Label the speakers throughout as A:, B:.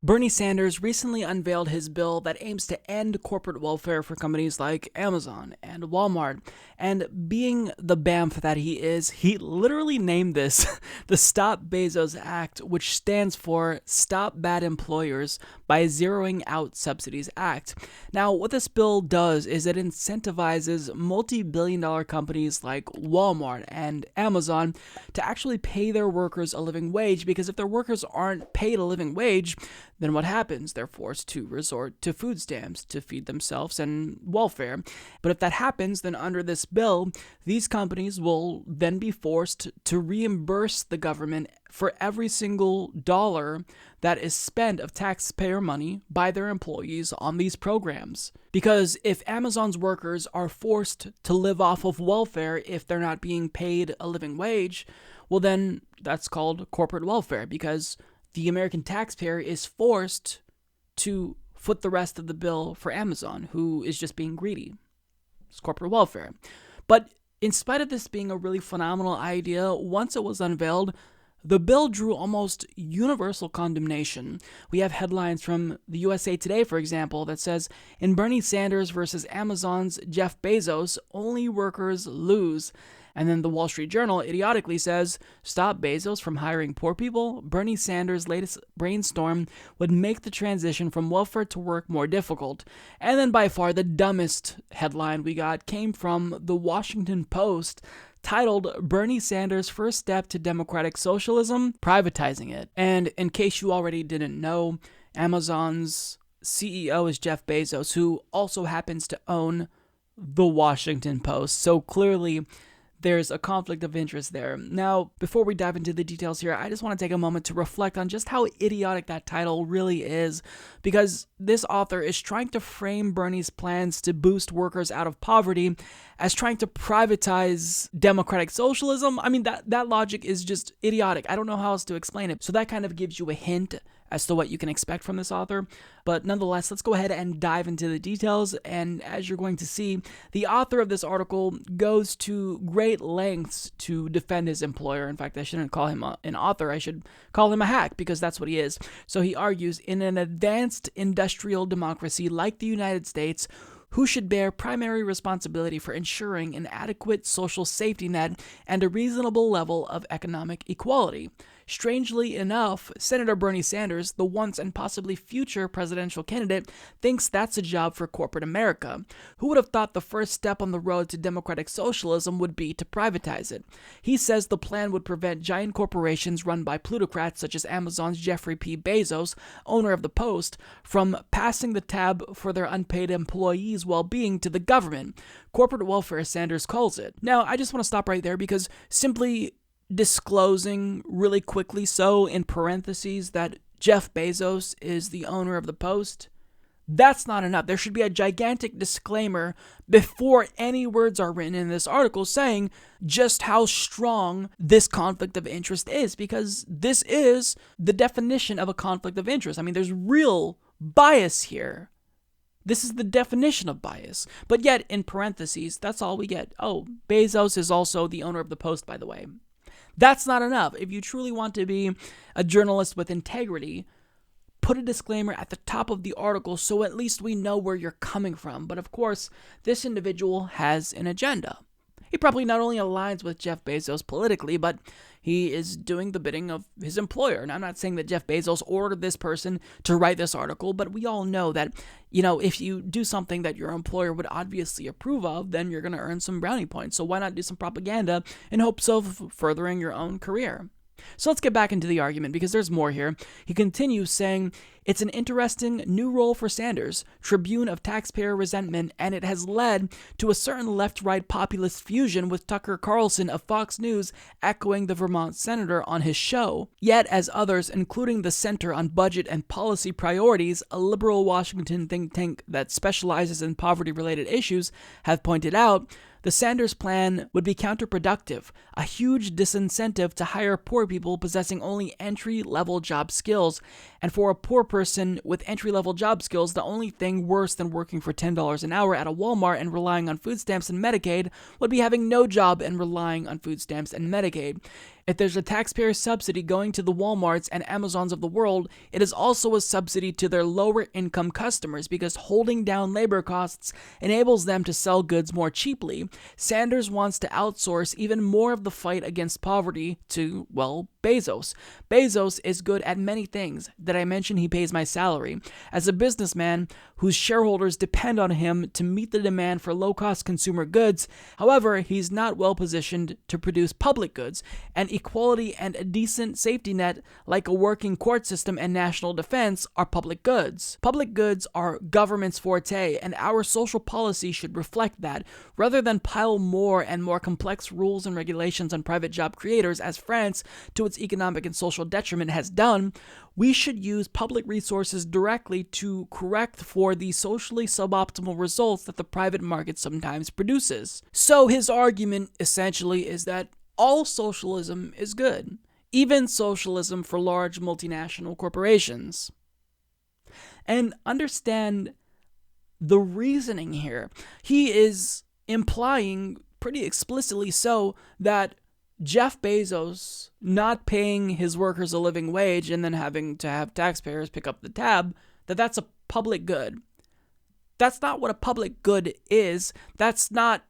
A: Bernie Sanders recently unveiled his bill that aims to end corporate welfare for companies like Amazon and Walmart. And being the BAMF that he is, he literally named this the Stop Bezos Act, which stands for Stop Bad Employers by Zeroing Out Subsidies Act. Now, what this bill does is it incentivizes multi-billion-dollar companies like Walmart and Amazon to actually pay their workers a living wage, because if their workers aren't paid a living wage, then what happens? They're forced to resort to food stamps to feed themselves and welfare. But if that happens, then under this bill, these companies will then be forced to reimburse the government for every single dollar that is spent of taxpayer money by their employees on these programs. Because if Amazon's workers are forced to live off of welfare if they're not being paid a living wage, well then that's called corporate welfare, because the American taxpayer is forced to foot the rest of the bill for Amazon, who is just being greedy. It's corporate welfare. But in spite of this being a really phenomenal idea, once it was unveiled, the bill drew almost universal condemnation. We have headlines from the USA Today, for example, that says, "In Bernie Sanders versus Amazon's Jeff Bezos, only workers lose." And then the Wall Street Journal idiotically says, "Stop Bezos from hiring poor people. Bernie Sanders' latest brainstorm would make the transition from welfare to work more difficult." And then by far the dumbest headline we got came from the Washington Post, titled "Bernie Sanders' First Step to Democratic Socialism, Privatizing It." And in case you already didn't know, Amazon's CEO is Jeff Bezos, who also happens to own the Washington Post. So clearly, there's a conflict of interest there. Now, before we dive into the details here, I just want to take a moment to reflect on just how idiotic that title really is, because this author is trying to frame Bernie's plans to boost workers out of poverty as trying to privatize democratic socialism. I mean, that logic is just idiotic. I don't know how else to explain it. So that kind of gives you a hint as to what you can expect from this author. But nonetheless, let's go ahead and dive into the details. And as you're going to see, the author of this article goes to great lengths to defend his employer. In fact, I shouldn't call him an author. I should call him a hack, because that's what he is. So he argues, in an advanced industrial democracy like the United States, who should bear primary responsibility for ensuring an adequate social safety net and a reasonable level of economic equality? Strangely enough, Senator Bernie Sanders, the once and possibly future presidential candidate, thinks that's a job for corporate America. Who would have thought the first step on the road to democratic socialism would be to privatize it? He says the plan would prevent giant corporations run by plutocrats such as Amazon's Jeffrey P. Bezos, owner of the Post, from passing the tab for their unpaid employees' well-being to the government. Corporate welfare, Sanders calls it. Now, I just want to stop right there, because simply disclosing really quickly, so in parentheses, that Jeff Bezos is the owner of the Post, that's not enough. There should be a gigantic disclaimer before any words are written in this article saying just how strong this conflict of interest is, because this is the definition of a conflict of interest. I mean, there's real bias here. This is the definition of bias. But yet, in parentheses, that's all we get. Oh, Bezos is also the owner of the Post, by the way. That's not enough. If you truly want to be a journalist with integrity, put a disclaimer at the top of the article so at least we know where you're coming from. But of course, this individual has an agenda. He probably not only aligns with Jeff Bezos politically, but he is doing the bidding of his employer. And I'm not saying that Jeff Bezos ordered this person to write this article, but we all know that, if you do something that your employer would obviously approve of, then you're going to earn some brownie points. So why not do some propaganda in hopes of furthering your own career? So let's get back into the argument, because there's more here. He continues saying, "It's an interesting new role for Sanders, tribune of taxpayer resentment, and it has led to a certain left-right populist fusion with Tucker Carlson of Fox News echoing the Vermont senator on his show. Yet, as others, including the Center on Budget and Policy Priorities, a liberal Washington think tank that specializes in poverty-related issues, have pointed out, the Sanders plan would be counterproductive, a huge disincentive to hire poor people possessing only entry-level job skills, and for a poor person with entry-level job skills, the only thing worse than working for $10 an hour at a Walmart and relying on food stamps and Medicaid would be having no job and relying on food stamps and Medicaid. If there's a taxpayer subsidy going to the Walmarts and Amazons of the world, it is also a subsidy to their lower income customers because holding down labor costs enables them to sell goods more cheaply. Sanders wants to outsource even more of the fight against poverty to, well, Bezos. Bezos is good at many things. Did I mention he pays my salary? As a businessman whose shareholders depend on him to meet the demand for low-cost consumer goods, however, he's not well positioned to produce public goods, and equality and a decent safety net like a working court system and national defense are public goods. Public goods are government's forte, and our social policy should reflect that, rather than pile more and more complex rules and regulations on private job creators, as France, to its economic and social detriment, has done. We should use public resources directly to correct for the socially suboptimal results that the private market sometimes produces. So his argument essentially is that all socialism is good, even socialism for large multinational corporations. And understand the reasoning here. He is implying, pretty explicitly so, that Jeff Bezos not paying his workers a living wage and then having to have taxpayers pick up the tab, that's a public good. That's not what a public good is. That's the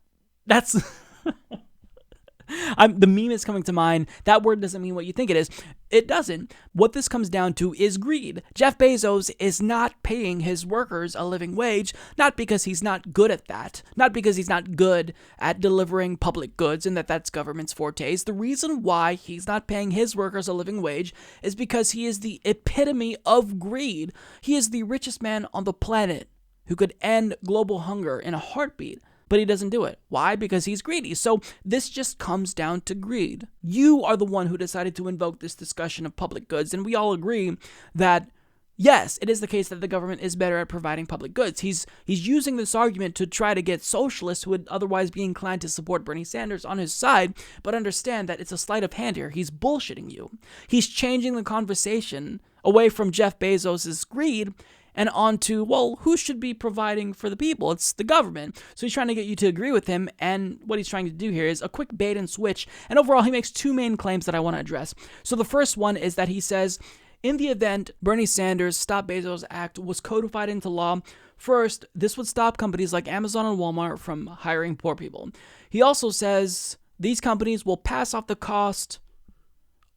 A: meme is coming to mind. That word doesn't mean what you think it is. It doesn't. What this comes down to is greed. Jeff Bezos is not paying his workers a living wage, not because he's not good at that, not because he's not good at delivering public goods and that's government's fortes. The reason why he's not paying his workers a living wage is because he is the epitome of greed. He is the richest man on the planet who could end global hunger in a heartbeat. But he doesn't do it. Why? Because he's greedy. So this just comes down to greed. You are the one who decided to invoke this discussion of public goods, and we all agree that, yes, it is the case that the government is better at providing public goods. He's using this argument to try to get socialists who would otherwise be inclined to support Bernie Sanders on his side, but understand that it's a sleight of hand here. He's bullshitting you. He's changing the conversation away from Jeff Bezos' greed and onto, well, who should be providing for the people? It's the government. So he's trying to get you to agree with him, and what he's trying to do here is a quick bait and switch, and overall he makes two main claims that I want to address. So the first one is that he says, in the event Bernie Sanders' Stop Bezos Act was codified into law, first, this would stop companies like Amazon and Walmart from hiring poor people. He also says these companies will pass off the cost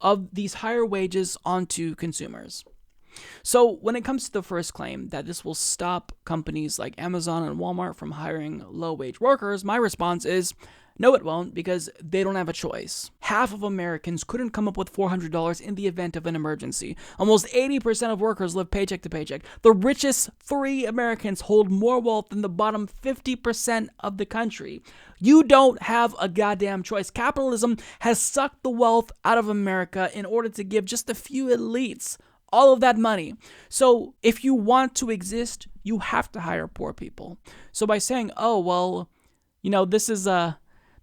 A: of these higher wages onto consumers. So when it comes to the first claim that this will stop companies like Amazon and Walmart from hiring low-wage workers, my response is, no, it won't, because they don't have a choice. Half of Americans couldn't come up with $400 in the event of an emergency. Almost 80% of workers live paycheck to paycheck. The richest 3 Americans hold more wealth than the bottom 50% of the country. You don't have a goddamn choice. Capitalism has sucked the wealth out of America in order to give just a few elites all of that money. So if you want to exist, you have to hire poor people. So by saying, oh, well, this is going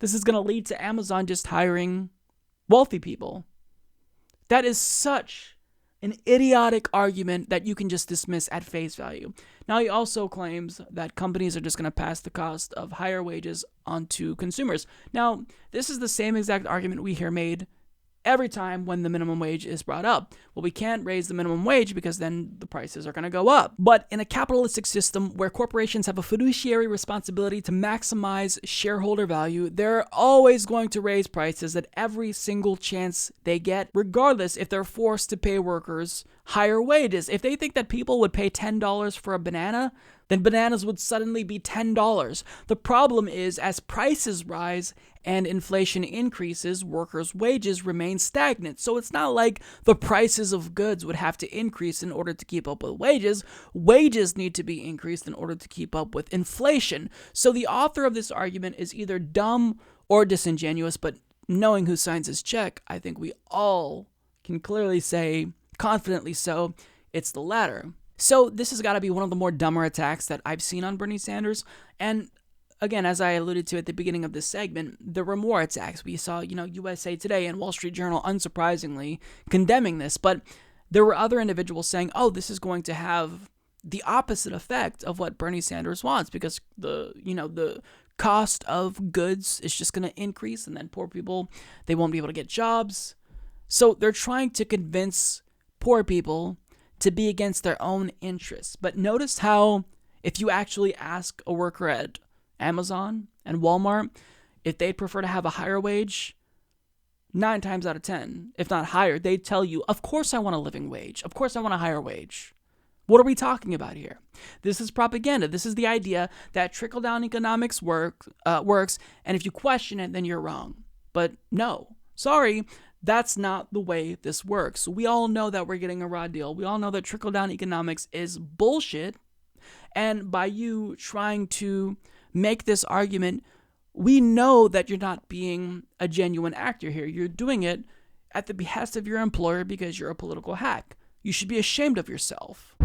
A: to lead to Amazon just hiring wealthy people, that is such an idiotic argument that you can just dismiss at face value. Now, he also claims that companies are just going to pass the cost of higher wages onto consumers. Now, this is the same exact argument we hear made every time when the minimum wage is brought up. Well, we can't raise the minimum wage because then the prices are going to go up. But in a capitalistic system where corporations have a fiduciary responsibility to maximize shareholder value, they're always going to raise prices at every single chance they get, regardless if they're forced to pay workers higher wages. If they think that people would pay $10 for a banana, then bananas would suddenly be $10. The problem is, as prices rise and inflation increases, workers' wages remain stagnant. So it's not like the prices of goods would have to increase in order to keep up with wages. Wages need to be increased in order to keep up with inflation. So the author of this argument is either dumb or disingenuous, but knowing who signs his check, I think we all can clearly say, confidently so, it's the latter. So this has got to be one of the more dumber attacks that I've seen on Bernie Sanders. And again, as I alluded to at the beginning of this segment, there were more attacks. We saw, USA Today and Wall Street Journal, unsurprisingly, condemning this. But there were other individuals saying, oh, this is going to have the opposite effect of what Bernie Sanders wants, because the cost of goods is just going to increase, and then poor people, they won't be able to get jobs. So they're trying to convince poor people to be against their own interests. But notice how if you actually ask a worker at Amazon and Walmart if they'd prefer to have a higher wage, 9 times out of 10, if not higher, they'd tell you, of course I want a living wage. Of course I want a higher wage. What are we talking about here? This is propaganda. This is the idea that trickle-down economics works, and if you question it, then you're wrong. But no, sorry, that's not the way this works. We all know that we're getting a raw deal. We all know that trickle-down economics is bullshit, and by you trying to make this argument, we know that you're not being a genuine actor here. You're doing it at the behest of your employer because you're a political hack. You should be ashamed of yourself.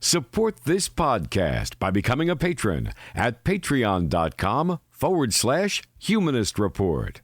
B: Support this podcast by becoming a patron at patreon.com/Humanist Report.